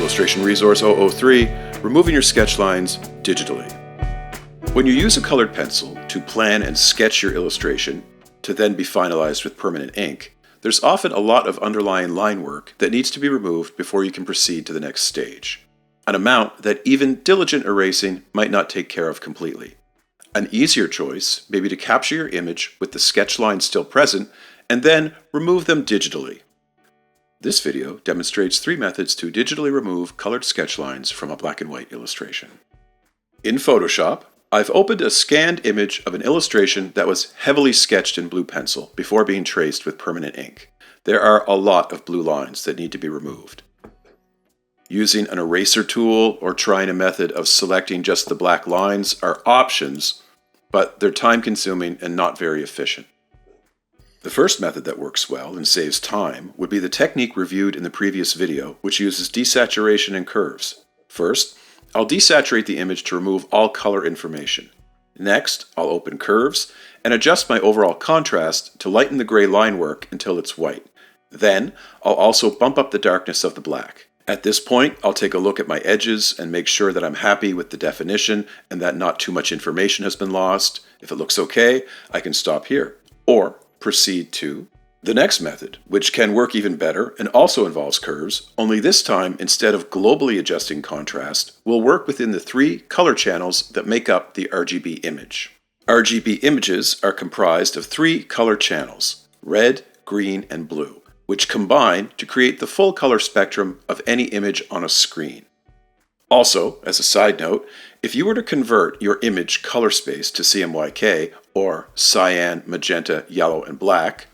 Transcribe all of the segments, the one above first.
Illustration Resource 003, Removing Your Sketch Lines Digitally. When you use a colored pencil to plan and sketch your illustration to then be finalized with permanent ink, there's often a lot of underlying line work that needs to be removed before you can proceed to the next stage. An amount that even diligent erasing might not take care of completely. An easier choice may be to capture your image with the sketch lines still present and then remove them digitally. This video demonstrates 3 methods to digitally remove colored sketch lines from a black and white illustration. In Photoshop, I've opened a scanned image of an illustration that was heavily sketched in blue pencil before being traced with permanent ink. There are a lot of blue lines that need to be removed. Using an eraser tool or trying a method of selecting just the black lines are options, but they're time-consuming and not very efficient. The first method that works well and saves time would be the technique reviewed in the previous video, which uses desaturation and curves. First, I'll desaturate the image to remove all color information. Next, I'll open curves and adjust my overall contrast to lighten the gray line work until it's white. Then, I'll also bump up the darkness of the black. At this point, I'll take a look at my edges and make sure that I'm happy with the definition and that not too much information has been lost. If it looks okay, I can stop here. Or proceed to the next method, which can work even better and also involves curves, only this time, instead of globally adjusting contrast, we'll work within the 3 color channels that make up the RGB image. RGB images are comprised of 3 color channels, red, green, and blue, which combine to create the full color spectrum of any image on a screen. Also, as a side note, if you were to convert your image color space to CMYK, or cyan, magenta, yellow, and black,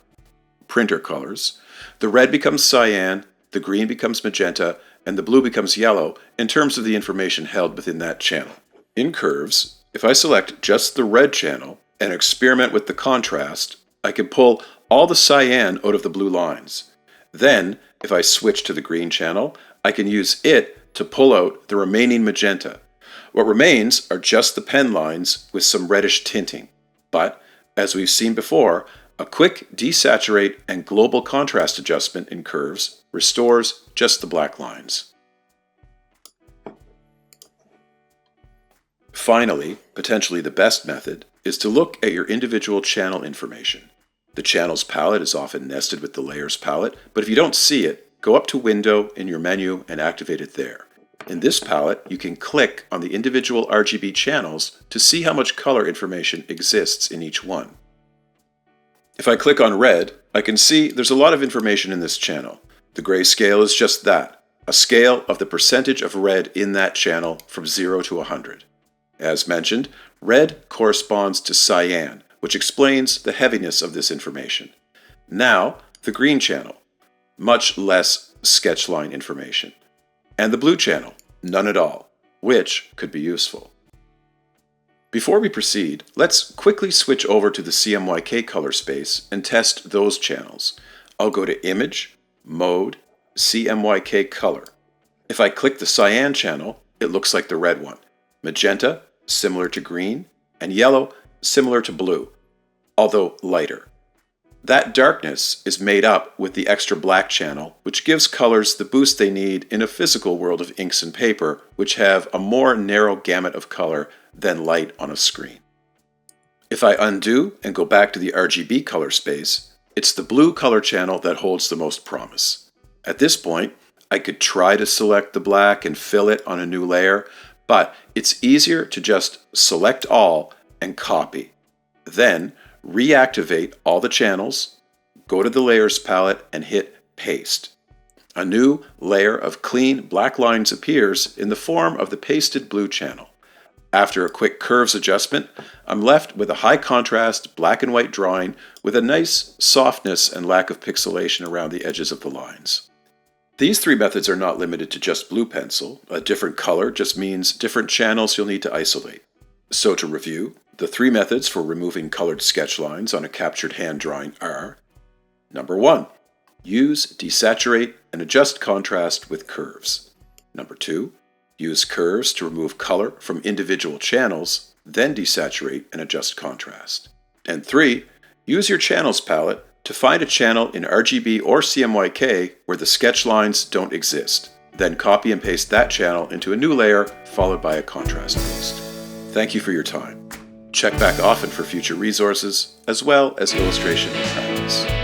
printer colors, the red becomes cyan, the green becomes magenta, and the blue becomes yellow in terms of the information held within that channel. In curves, if I select just the red channel and experiment with the contrast, I can pull all the cyan out of the blue lines. Then, if I switch to the green channel, I can use it to pull out the remaining magenta. What remains are just the pen lines with some reddish tinting. But, as we've seen before, a quick desaturate and global contrast adjustment in curves restores just the black lines. Finally, potentially the best method is to look at your individual channel information. The channels palette is often nested with the layers palette, but if you don't see it, go up to Window in your menu and activate it there. In this palette, you can click on the individual RGB channels to see how much color information exists in each one. If I click on red, I can see there's a lot of information in this channel. The grayscale is just that, a scale of the percentage of red in that channel from 0 to 100. As mentioned, red corresponds to cyan, which explains the heaviness of this information. Now, the green channel, much less sketch line information. And the blue channel, none at all, which could be useful. Before we proceed, let's quickly switch over to the CMYK color space and test those channels. I'll go to Image, Mode, CMYK Color. If I click the cyan channel, it looks like the red one. Magenta, similar to green, and yellow, similar to blue, although lighter. That darkness is made up with the extra black channel, which gives colors the boost they need in a physical world of inks and paper, which have a more narrow gamut of color than light on a screen. If I undo and go back to the RGB color space, it's the blue color channel that holds the most promise. At this point, I could try to select the black and fill it on a new layer, but it's easier to just select all and copy. Then, reactivate all the channels, go to the Layers palette and hit Paste. A new layer of clean black lines appears in the form of the pasted blue channel. After a quick curves adjustment, I'm left with a high contrast black and white drawing with a nice softness and lack of pixelation around the edges of the lines. These 3 methods are not limited to just blue pencil. A different color just means different channels you'll need to isolate. So to review, the 3 methods for removing colored sketch lines on a captured hand drawing are: Number 1, use desaturate and adjust contrast with curves. Number 2, use curves to remove color from individual channels, then desaturate and adjust contrast. And 3, use your channels palette to find a channel in RGB or CMYK where the sketch lines don't exist. Then copy and paste that channel into a new layer, followed by a contrast post. Thank you for your time. Check back often for future resources, as well as illustration practice.